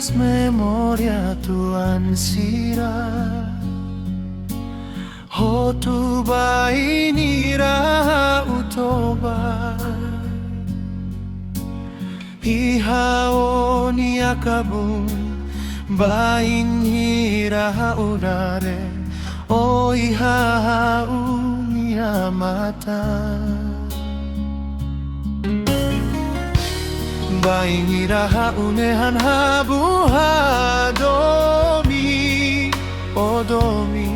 las memoria tu ansira hotuba inira utoba ihaoni akabun bain hira udare o ihauni mata bain hira unehan habuha domi o domi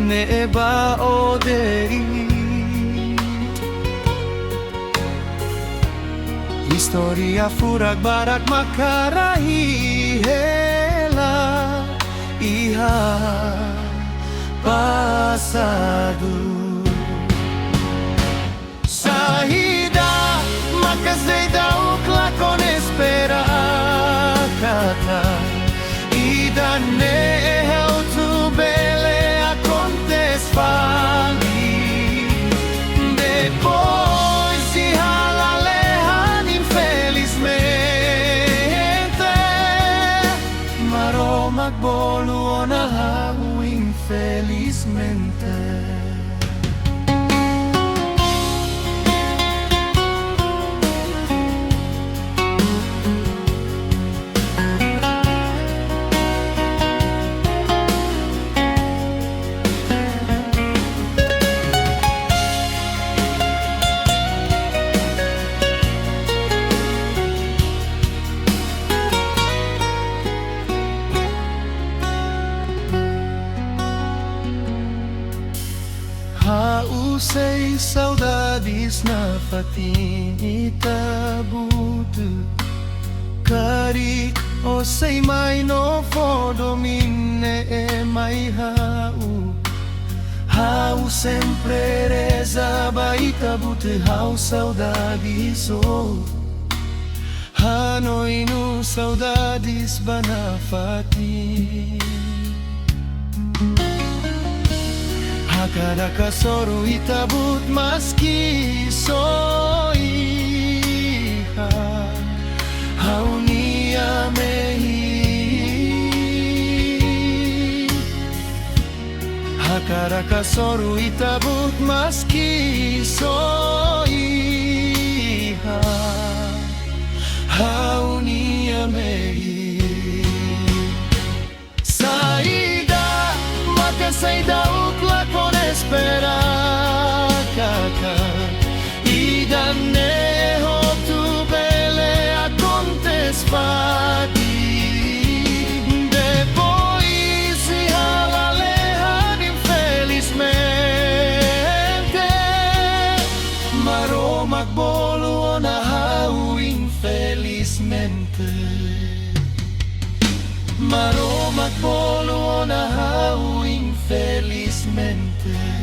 neba oderi historia furak barak makarahi hela iha pasado saída makazeida ukla con espera kata ida ne tu bele acontes fali depois se halalehan infelizmente maro magbolo na infelizmente. Hausei saudades na fatinita butu Kari o sei mai no fodomine e mai Hau sempre reza baita butu hau saudades Hanoi no saudades banafati Hakada kasoro itabut maski soiha haunia mehi Hakada kasoro itabut maski soiha haunia mehi Saída makasaida ukla con espera kaka ida neho tu bele acontes fati depois se halalehan infelizmente maro magbolo na hau infelizmente maro magbolo na hau infelizmente